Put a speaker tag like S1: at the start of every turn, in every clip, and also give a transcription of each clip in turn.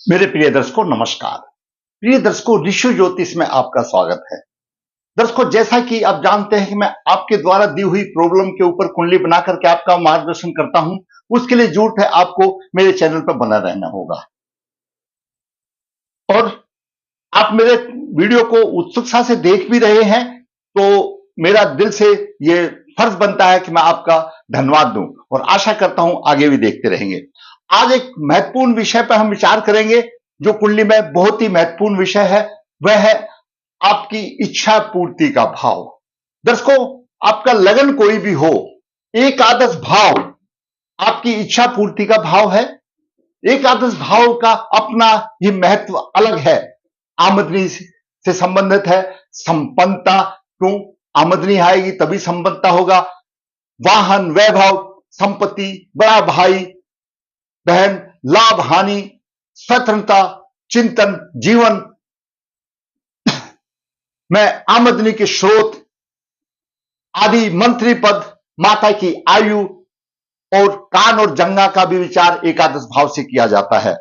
S1: मेरे प्रिय दर्शकों नमस्कार। प्रिय दर्शकों, ऋषि ज्योतिष में आपका स्वागत है। दर्शकों, जैसा कि आप जानते हैं कि मैं आपके द्वारा दी हुई प्रॉब्लम के ऊपर कुंडली बना करके आपका मार्गदर्शन करता हूं, उसके लिए जरूरत है आपको मेरे चैनल पर बना रहना होगा और आप मेरे वीडियो को उत्सुकता से देख भी रहे हैं, तो मेरा दिल से ये फर्ज बनता है कि मैं आपका धन्यवाद दूं और आशा करता हूं आगे भी देखते रहेंगे। आज एक महत्वपूर्ण विषय पर हम विचार करेंगे, जो कुंडली में बहुत ही महत्वपूर्ण विषय है। वह है आपकी इच्छा पूर्ति का भाव। दर्शकों, आपका लगन कोई भी हो, एकादश भाव आपकी इच्छा पूर्ति का भाव है। एकादश भाव का अपना ही महत्व अलग है। आमदनी से संबंधित है, संपन्नता। क्यों? आमदनी आएगी तभी संपन्नता होगा। वाहन, वैभव, संपत्ति, बड़ा भाई बहन, लाभ हानि, स्वतंत्रता, चिंतन, जीवन में आमदनी के स्रोत आदि, मंत्री पद, माता की आयु और कान और जंगा का भी विचार एकादश भाव से किया जाता है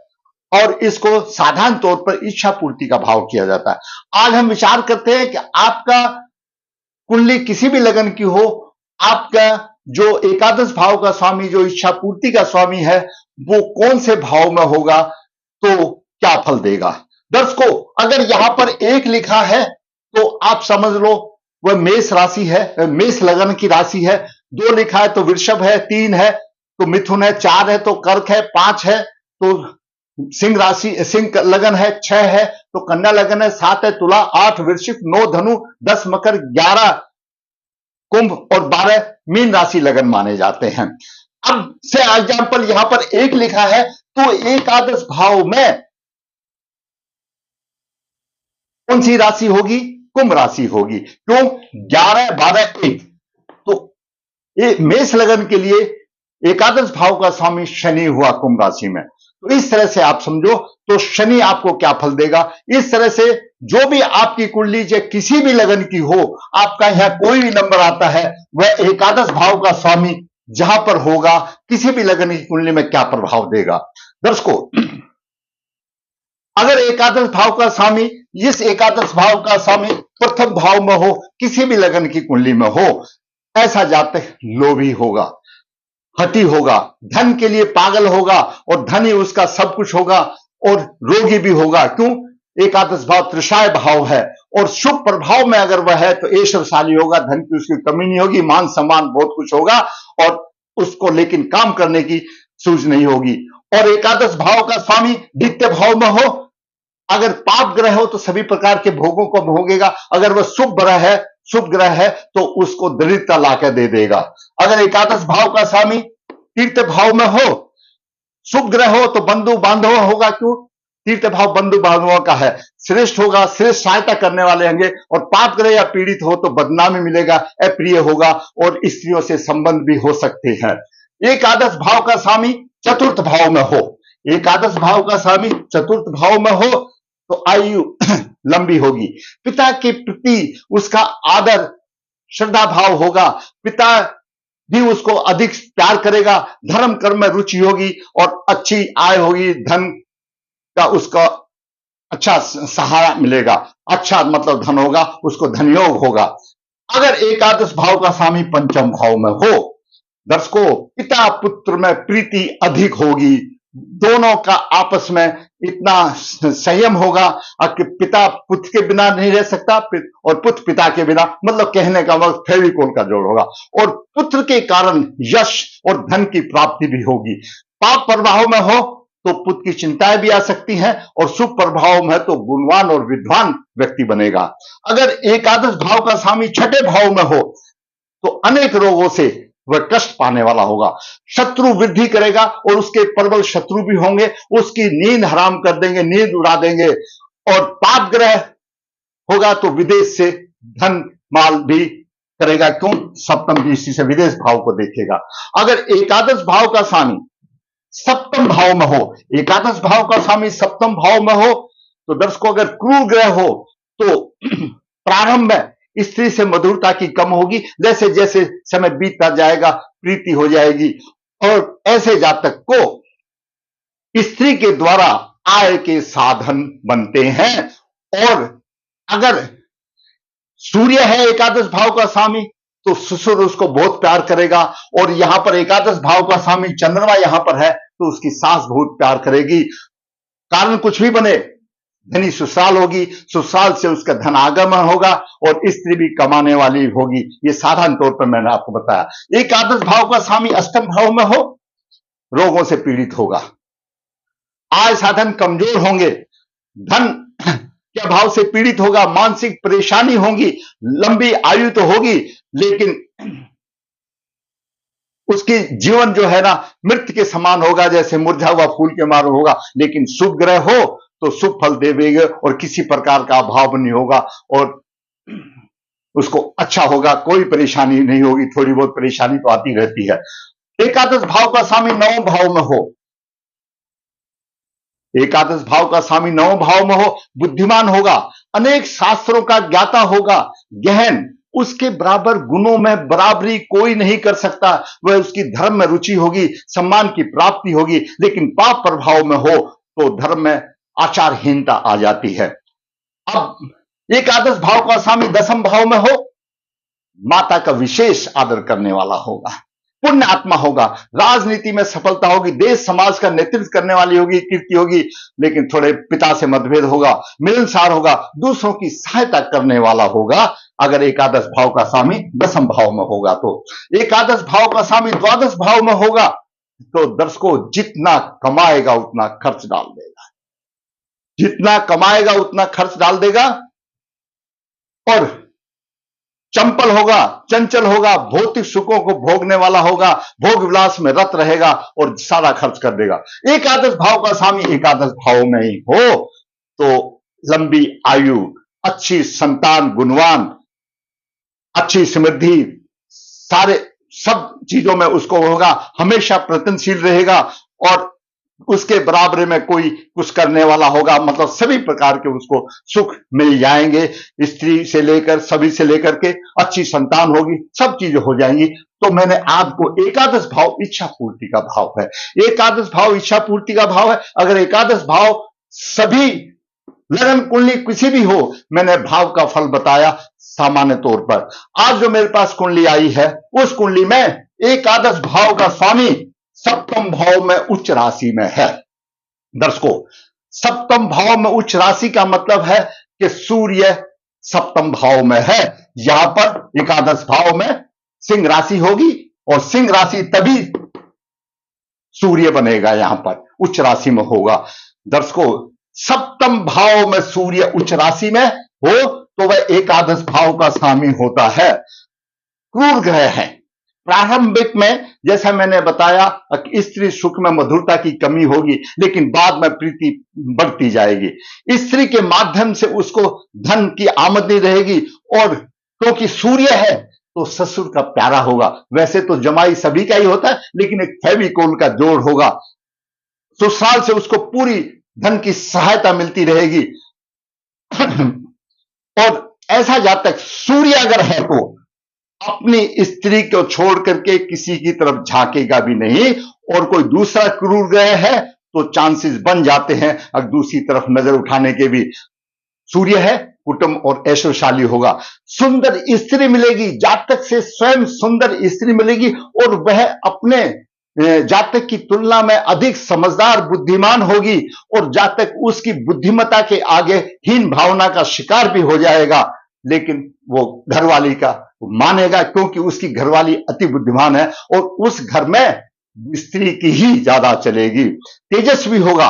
S1: और इसको साधारण तौर पर इच्छा पूर्ति का भाव किया जाता है। आज हम विचार करते हैं कि आपका कुंडली किसी भी लगन की हो, आपका जो एकादश भाव का स्वामी, जो इच्छा पूर्ति का स्वामी है, वो कौन से भाव में होगा तो क्या फल देगा। दर्शकों, अगर यहां पर एक लिखा है तो आप समझ लो वह मेष राशि है, मेष लगन की राशि है। दो लिखा है तो वृषभ है, तीन है तो मिथुन है, चार है तो कर्क है, पांच है तो सिंह राशि, सिंह लगन है, छह है तो कन्या लगन है, सात है तुला, आठ वृश्चिक, नौ धनु, 10 मकर, 11 कुंभ और 12 मीन राशि लगन माने जाते हैं। अब से एग्जाम्पल यहां पर एक लिखा है तो एकादश भाव में कौन सी राशि होगी? कुंभ राशि होगी। क्यों? 11, 12, 1 तो ये मेष लगन के लिए एकादश भाव का स्वामी शनि हुआ कुंभ राशि में। तो इस तरह से आप समझो तो शनि आपको क्या फल देगा। इस तरह से जो भी आपकी कुंडली चाहे किसी भी लगन की हो, आपका यहां कोई भी नंबर आता है, वह एकादश भाव का स्वामी जहां पर होगा, किसी भी लगन की कुंडली में क्या प्रभाव देगा। दर्शकों, अगर एकादश भाव का स्वामी, इस एकादश भाव का स्वामी प्रथम भाव में हो, किसी भी लगन की कुंडली में हो, ऐसा जातक लोभी होगा, हठी होगा, धन के लिए पागल होगा और धन ही उसका सब कुछ होगा और रोगी भी होगा। क्यों? एकादश भाव त्रिशाय भाव है और शुभ प्रभाव में अगर वह है तो ऐश्वर्यशाली होगा, धन की उसकी कमी नहीं होगी, मान सम्मान बहुत कुछ होगा और उसको लेकिन काम करने की सूझ नहीं होगी। और एकादश भाव का स्वामी द्वितीय भाव में हो, अगर पाप ग्रह हो तो सभी प्रकार के भोगों को भोगेगा। अगर वह शुभ ग्रह है तो उसको दरिद्रता लाकर दे देगा। अगर एकादश भाव का स्वामी तीर्थ भाव में हो, शुभ ग्रह हो तो बंधु बांधव होगा। क्यों? तीर्थ भाव बंधु बांधवों का है, श्रेष्ठ होगा, श्रेष्ठ सहायता करने वाले होंगे। और पाप ग्रह या पीड़ित हो तो बदनामी मिलेगा, अप्रिय होगा और स्त्रियों से संबंध भी हो सकते हैं। एकादश भाव का स्वामी चतुर्थ भाव में हो, एकादश भाव का स्वामी चतुर्थ भाव में हो तो आयु लंबी होगी, पिता के प्रति उसका आदर श्रद्धा भाव होगा, पिता भी उसको अधिक प्यार करेगा, धर्म कर्म में रुचि होगी और अच्छी आय होगी, धन का उसका अच्छा सहारा मिलेगा, अच्छा मतलब धन होगा, उसको धनयोग होगा। अगर एकादश भाव का स्वामी पंचम भाव में हो, दर्शकों, पिता पुत्र में प्रीति अधिक होगी, दोनों का आपस में इतना संयम होगा कि पिता पुत्र के बिना नहीं रह सकता और पुत्र पिता के बिना, मतलब कहने का वक्त फेविकोल का जोड़ होगा और पुत्र के कारण यश और धन की प्राप्ति भी होगी। पाप प्रभाव में हो तो पुत्र की चिंताएं भी आ सकती हैं और शुभ प्रभाव में तो गुणवान और विद्वान व्यक्ति बनेगा। अगर एकादश भाव का स्वामी छठे भाव में हो तो अनेक रोगों से वह कष्ट पाने वाला होगा, शत्रु वृद्धि करेगा और उसके प्रबल शत्रु भी होंगे, उसकी नींद हराम कर देंगे, नींद उड़ा देंगे। और पाप ग्रह होगा तो विदेश से धन माल भी करेगा। क्यों? सप्तम दृष्टि से विदेश भाव को देखेगा। अगर एकादश भाव का स्वामी सप्तम भाव में हो, एकादश भाव का स्वामी सप्तम भाव में हो तो दर्शकों, अगर क्रूर ग्रह हो तो प्रारंभ में स्त्री से मधुरता की कम होगी, जैसे जैसे समय बीतता जाएगा प्रीति हो जाएगी और ऐसे जातक को स्त्री के द्वारा आय के साधन बनते हैं। और अगर सूर्य है एकादश भाव का स्वामी तो ससुर उसको बहुत प्यार करेगा, और यहां पर एकादश भाव का स्वामी चंद्रमा यहां पर है तो उसकी सास बहुत प्यार करेगी। कारण कुछ भी बने, धनी ससुराल होगी, ससुराल से उसका धन आगमन होगा, और स्त्री भी कमाने वाली होगी। ये साधारण तौर पर मैंने आपको बताया। एकादश भाव का स्वामी अष्टम भाव में हो, रोगों से पीड़ित होगा, आय साधन कमजोर होंगे, धन के अभाव से पीड़ित होगा, मानसिक परेशानी होगी, लंबी आयु तो होगी लेकिन उसकी जीवन जो है ना मृत के समान होगा, जैसे मुरझा हुआ फूल के मारो होगा। लेकिन शुभ ग्रह हो तो शुभ फल देवेगा और किसी प्रकार का अभाव नहीं होगा, और उसको अच्छा होगा, कोई परेशानी नहीं होगी। थोड़ी बहुत परेशानी तो आती रहती है। एकादश भाव का स्वामी नवम भाव में हो, एकादश भाव का स्वामी नवम भाव में हो, बुद्धिमान होगा, अनेक शास्त्रों का ज्ञाता होगा, गहन, उसके बराबर गुणों में बराबरी कोई नहीं कर सकता। वह उसकी धर्म में रुचि होगी, सम्मान की प्राप्ति होगी। लेकिन पाप प्रभाव में हो तो धर्म में आचारहीनता आ जाती है। अब एकादश भाव का स्वामी दसम भाव में हो, माता का विशेष आदर करने वाला होगा, पुण्य आत्मा होगा, राजनीति में सफलता होगी, देश समाज का नेतृत्व करने वाली होगी, कीर्ति होगी। लेकिन थोड़े पिता से मतभेद होगा, मिलनसार होगा, दूसरों की सहायता करने वाला होगा। अगर एकादश भाव का स्वामी दसम भाव में होगा तो एकादश भाव का स्वामी द्वादश भाव में होगा तो दर्शकों जितना कमाएगा उतना खर्च डाल देगा, जितना कमाएगा उतना खर्च डाल देगा, और चंपल होगा, चंचल होगा, भौतिक सुखों को भोगने वाला होगा, भोग विलास में रत रहेगा और सारा खर्च कर देगा। एकादश भाव का स्वामी एकादश भाव में ही हो तो लंबी आयु, अच्छी संतान, गुणवान, अच्छी समृद्धि, सारे सब चीजों में उसको होगा, हमेशा प्रयत्नशील रहेगा, और उसके बराबरी में कोई कुछ करने वाला होगा। मतलब सभी प्रकार के उसको सुख मिल जाएंगे, स्त्री से लेकर सभी से लेकर के अच्छी संतान होगी, सब चीजें हो जाएंगी। तो मैंने आपको एकादश भाव इच्छा पूर्ति का भाव है, एकादश भाव इच्छा पूर्ति का भाव है। अगर एकादश भाव सभी लगन कुंडली किसी भी हो, मैंने भाव का फल बताया सामान्य तौर पर। आज जो मेरे पास कुंडली आई है उस कुंडली में एकादश भाव का स्वामी सप्तम भाव में उच्च राशि में है। दर्शकों, सप्तम भाव में उच्च राशि का मतलब है कि सूर्य सप्तम भाव में है। यहां पर एकादश भाव में सिंह राशि होगी, और सिंह राशि तभी सूर्य बनेगा, यहां पर उच्च राशि में होगा। दर्शकों, सप्तम भाव में सूर्य उच्च राशि में हो तो वह एकादश भाव का स्वामी होता है। क्रूर ग्रह है। प्रारंभिक में जैसा मैंने बताया स्त्री सुख में मधुरता की कमी होगी, लेकिन बाद में प्रीति बढ़ती जाएगी। स्त्री के माध्यम से उसको धन की आमदनी रहेगी, और क्योंकि सूर्य है तो ससुर का प्यारा होगा। वैसे तो जमाई सभी का ही होता है, लेकिन एक फेविकोल का जोड़ होगा। ससुराल से उसको पूरी धन की सहायता मिलती रहेगी। और ऐसा जातक सूर्य अगर है तो अपनी स्त्री को छोड़ करके किसी की तरफ झांकेगा भी नहीं, और कोई दूसरा क्रूर ग्रह है तो चांसेस बन जाते हैं अगर दूसरी तरफ नजर उठाने के भी। सूर्य है, कुटुंब और ऐश्वर्यशाली होगा, सुंदर स्त्री मिलेगी, जातक से स्वयं सुंदर स्त्री मिलेगी, और वह अपने जातक की तुलना में अधिक समझदार बुद्धिमान होगी, और जातक उसकी बुद्धिमत्ता के आगे हीन भावना का शिकार भी हो जाएगा। लेकिन वो घरवाली का मानेगा, क्योंकि उसकी घरवाली अति बुद्धिमान है, और उस घर में स्त्री की ही ज्यादा चलेगी। तेजस्वी होगा,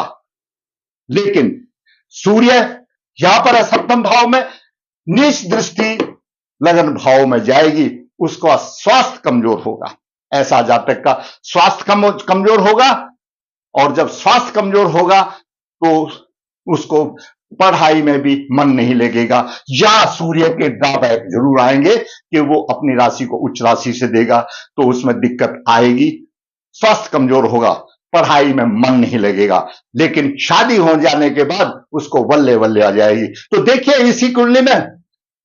S1: लेकिन सूर्य यहां पर सप्तम भाव में नीच दृष्टि लगन भाव में जाएगी, उसका स्वास्थ्य कमजोर होगा। ऐसा जातक का स्वास्थ्य कमजोर होगा, और जब स्वास्थ्य कमजोर होगा तो उसको पढ़ाई में भी मन नहीं लगेगा। या सूर्य के ड्रॉबैक जरूर आएंगे कि वो अपनी राशि को उच्च राशि से देगा तो उसमें दिक्कत आएगी। स्वास्थ्य कमजोर होगा, पढ़ाई में मन नहीं लगेगा, लेकिन शादी हो जाने के बाद उसको बल्ले बल्ले आ जाएगी। तो देखिए, इसी कुंडली में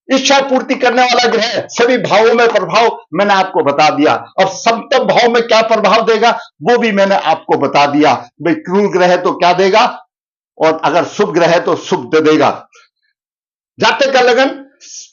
S1: इच्छा पूर्ति करने वाला ग्रह सभी भावों में प्रभाव मैंने आपको बता दिया। और सप्तम भाव में क्या प्रभाव देगा वो भी मैंने आपको बता दिया। भाई क्रूर ग्रह तो क्या देगा, और अगर शुभ ग्रह है तो शुभ दे देगा। जातक का लगन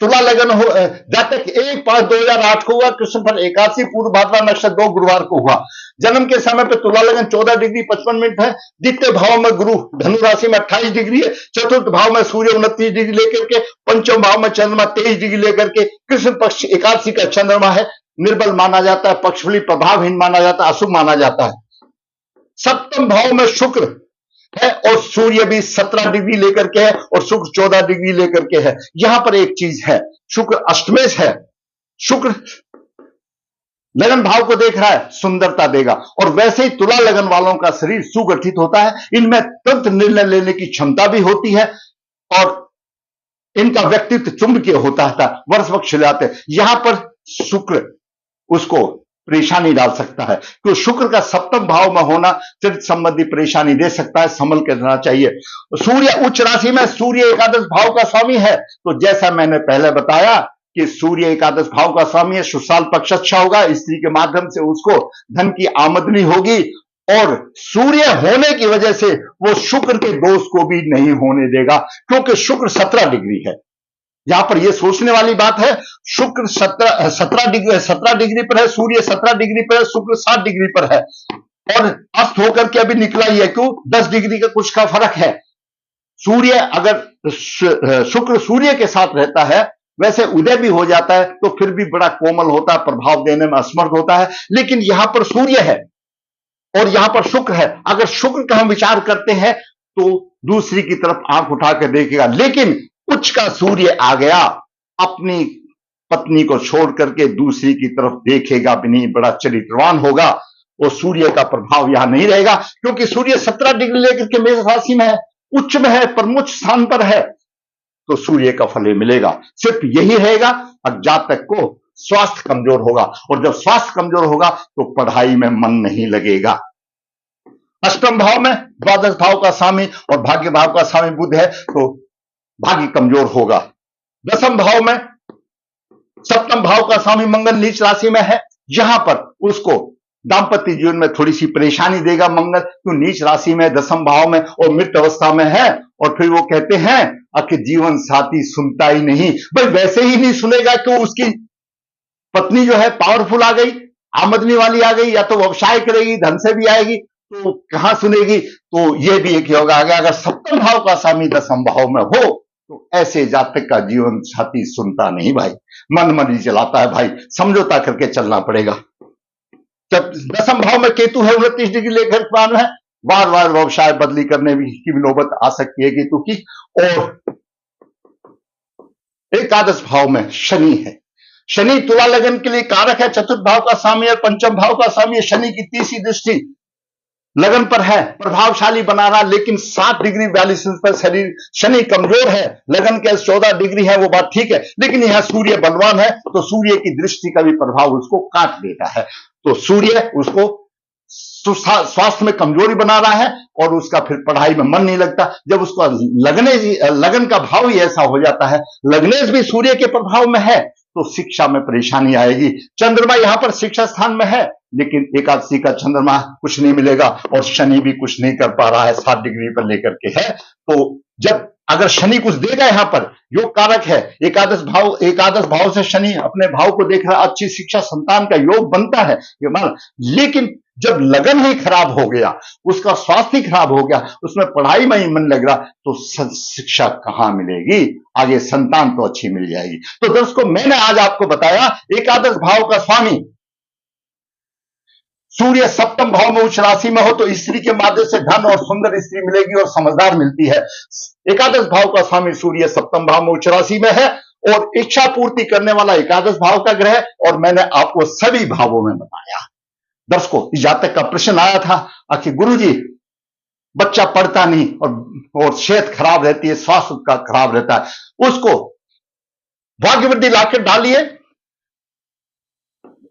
S1: तुला लगन हो, जातक 1/5/2008 को हुआ, कृष्ण पर एकादशी, पूर्व भाद्रवा नक्षत्र 2 गुरुवार को हुआ। जन्म के समय पे तुला लगन 14 डिग्री 55 मिनट है। द्वितीय भाव में गुरु धनु राशि में 28 डिग्री है। चतुर्थ भाव में सूर्य 29 डिग्री लेकर के, पंचम भाव में चंद्रमा 23 डिग्री लेकर के, कृष्ण पक्ष एकादशी का चंद्रमा है, निर्बल माना जाता है, पक्षफली प्रभावहीन माना जाता है, अशुभ माना जाता है। सप्तम भाव में शुक्र है और सूर्य भी 17 डिग्री लेकर के है और शुक्र 14 डिग्री लेकर के है। यहां पर एक चीज है, शुक्र अष्टमेश है, शुक्र लगन भाव को देख रहा है, सुंदरता देगा। और वैसे ही तुला लगन वालों का शरीर सुगठित होता है, इनमें तुरंत निर्णय लेने की क्षमता भी होती है और इनका व्यक्तित्व चुंबकीय होता है, वर्ष वक्त खिलाते हैं। यहां पर शुक्र उसको परेशानी डाल सकता है, क्योंकि शुक्र का सप्तम भाव में होना चरित्र संबंधी परेशानी दे सकता है, संभल के रहना चाहिए। सूर्य उच्च राशि में, सूर्य एकादश भाव का स्वामी है, तो जैसा मैंने पहले बताया कि सूर्य एकादश भाव का स्वामी है, सुशाल पक्ष अच्छा होगा, स्त्री के माध्यम से उसको धन की आमदनी होगी और सूर्य होने की वजह से वो शुक्र के दोष को भी नहीं होने देगा, क्योंकि शुक्र 17 डिग्री है। यहां पर यह सोचने वाली बात है, शुक्र 17 डिग्री पर है, सूर्य 17 डिग्री पर है, शुक्र 7 डिग्री पर है और अस्त होकर के अभी निकला ही है। क्यों? 10 डिग्री का कुछ का फर्क है। सूर्य अगर शुक्र सूर्य के साथ रहता है, वैसे उदय भी हो जाता है तो फिर भी बड़ा कोमल होता है, प्रभाव देने में असमर्थ होता है। लेकिन यहां पर सूर्य है और यहां पर शुक्र है। अगर शुक्र का हम विचार करते हैं तो दूसरी की तरफ आंख उठा कर देखेगा, लेकिन उच्च का सूर्य आ गया, अपनी पत्नी को छोड़ करके दूसरी की तरफ देखेगा भी नहीं, बड़ा चरित्रवान होगा और सूर्य का प्रभाव यहां नहीं रहेगा, क्योंकि सूर्य 17 डिग्री लेकर के मेष राशि में है, उच्च में है, प्रमुख स्थान पर है, तो सूर्य का फल मिलेगा। सिर्फ यही रहेगा, अब जातक को स्वास्थ्य कमजोर होगा और जब स्वास्थ्य कमजोर होगा तो पढ़ाई में मन नहीं लगेगा। अष्टम भाव में द्वादश भाव का स्वामी और भाग्य भाव का स्वामी बुध है, तो भाग्य कमजोर होगा। दसम भाव में सप्तम भाव का स्वामी मंगल नीच राशि में है, यहां पर उसको दाम्पत्य जीवन में थोड़ी सी परेशानी देगा मंगल, क्यों? नीच राशि में, दसम भाव में और मृत अवस्था में है। और फिर वो कहते हैं आखिर जीवन साथी सुनता ही नहीं, भाई वैसे ही नहीं सुनेगा क्यों? उसकी पत्नी जो है पावरफुल आ गई, आमदनी वाली आ गई, या तो व्यवसाय करेगी, धन से भी आएगी, तो कहां सुनेगी? तो यह भी एक होगा, अगर सप्तम भाव का स्वामी दसम भाव में हो तो ऐसे जातक का जीवन साथी सुनता नहीं भाई, मन मन ही चलाता है भाई, समझौता करके चलना पड़ेगा। जब दसम भाव में केतु है 29 डिग्री लेकर पान है, बार बार व्यवसाय बदली करने की भी नौबत आ सकती है केतु की। और एकादश भाव में शनि है, शनि तुला लगन के लिए कारक है, चतुर्थ भाव का स्वामी और पंचम भाव का स्वामी। शनि की तीसरी दृष्टि लगन पर है, प्रभावशाली बना रहा, लेकिन 7 डिग्री 42 मिनट पर शनि कमजोर है। लगन के 14 डिग्री है, वो बात ठीक है, लेकिन यहां सूर्य बलवान है, तो सूर्य की दृष्टि का भी प्रभाव उसको काट देता है। तो सूर्य उसको स्वास्थ्य में कमजोरी बना रहा है और उसका फिर पढ़ाई में मन नहीं लगता। जब उसका लगन का भाव ही ऐसा हो जाता है, लग्नेश भी सूर्य के प्रभाव में है, तो शिक्षा में परेशानी आएगी। चंद्रमा यहां पर शिक्षा स्थान में है, लेकिन एकादशी का चंद्रमा कुछ नहीं मिलेगा और शनि भी कुछ नहीं कर पा रहा है, 7 डिग्री पर लेकर के है। तो जब अगर शनि कुछ देगा, यहां पर योग कारक है, एकादश भाव से शनि अपने भाव को देख रहा है, अच्छी शिक्षा संतान का योग बनता है ये मान। लेकिन जब लगन ही खराब हो गया, उसका स्वास्थ्य खराब हो गया, उसमें पढ़ाई में ही मन लग रहा, तो शिक्षा कहां मिलेगी? आगे संतान तो अच्छी मिल जाएगी। तो दोस्तों, मैंने आज आपको बताया एकादश भाव का स्वामी सूर्य सप्तम भाव में उच्च राशि में हो तो स्त्री के माध्यम से धन और सुंदर स्त्री मिलेगी और समझदार मिलती है। एकादश भाव का स्वामी सूर्य सप्तम भाव में उच्च राशि में है और इच्छा पूर्ति करने वाला एकादश भाव का ग्रह, और मैंने आपको सभी भावों में बताया। दर्शकों, इस जातक का प्रश्न आया था कि गुरुजी बच्चा पढ़ता नहीं और सेहत खराब रहती है, स्वास्थ्य का खराब रहता है, उसको भाग्य वृद्धि लाकर डालिए,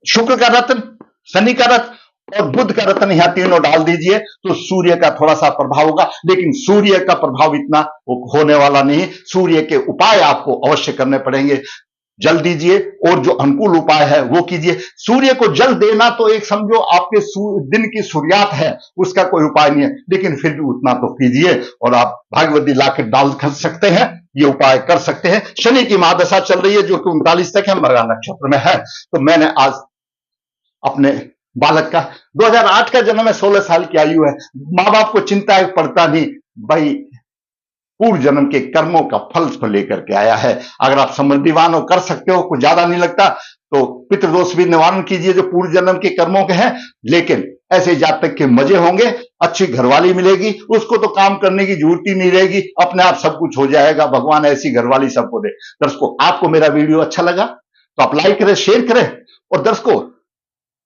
S1: शुक्र का रत्न, शनि का रत्न और बुध का रत्न, यहां तीनों डाल दीजिए, तो सूर्य का थोड़ा सा प्रभाव होगा। लेकिन सूर्य का प्रभाव इतना होने वाला नहीं, सूर्य के उपाय आपको अवश्य करने पड़ेंगे। जल दीजिए और जो अनुकूल उपाय है वो कीजिए। सूर्य को जल देना तो एक समझो आपके दिन की सूर्यात है, उसका कोई उपाय नहीं है, लेकिन फिर भी उतना तो कीजिए। और आप भागवती लाके डाल कर सकते हैं, ये उपाय कर सकते हैं। शनि की महादशा चल रही है जो कि 39 तक है, मृगा नक्षत्र में है। तो मैंने आज अपने बालक का 2008 का जन्म है, 16 साल की आयु है। माँ बाप को चिंता है, पड़ता नहीं भाई, पूर्व जन्म के कर्मों का फल को लेकर के आया है। अगर आप समृद्धिवान हो, कर सकते हो, कुछ ज्यादा नहीं लगता, तो पितृदोष भी निवारण कीजिए जो पूर्व जन्म के कर्मों के हैं। लेकिन ऐसे जातक के मजे होंगे, अच्छी घरवाली मिलेगी, उसको तो काम करने की जरूरत ही नहीं रहेगी, अपने आप सब कुछ हो जाएगा। भगवान ऐसी घरवाली सबको दे। दर्शकों, आपको मेरा वीडियो अच्छा लगा तो आप लाइक करें, शेयर करें, और दर्शकों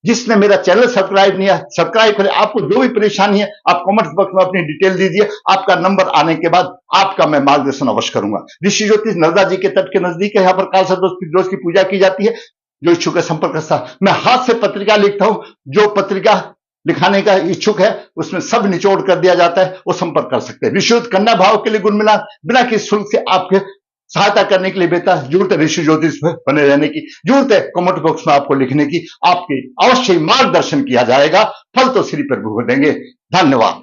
S1: जिसने मेरा चैनल सब्सक्राइब नहीं है, सब्सक्राइब करें। आपको जो भी परेशानी है आप कमेंट्स बॉक्स में अपनी डिटेल दीजिए, आपका नंबर आने के बाद आपका मैं मार्गदर्शन अवश्य करूंगा। ऋषि ज्योतिष नर्मदा जी के तट के नजदीक है, यहाँ पर काल सर्प की पूजा की जाती है। जो इच्छुक है संपर्क कर सकता। मैं हाथ से पत्रिका लिखता हूं, जो पत्रिका लिखाने का इच्छुक है उसमें सब निचोड़ कर दिया जाता है, वो संपर्क कर सकते हैं। ऋषि कन्या भाव के लिए गुण मिला बिना किसी शुल्क से आपके सहायता करने के लिए बेहतर जरूरत है ऋषि ज्योतिष में बने रहने की, जरूरत है कमेंट बॉक्स में आपको लिखने की, आपके अवश्य मार्गदर्शन किया जाएगा। फल तो श्री प्रभु देंगे। धन्यवाद।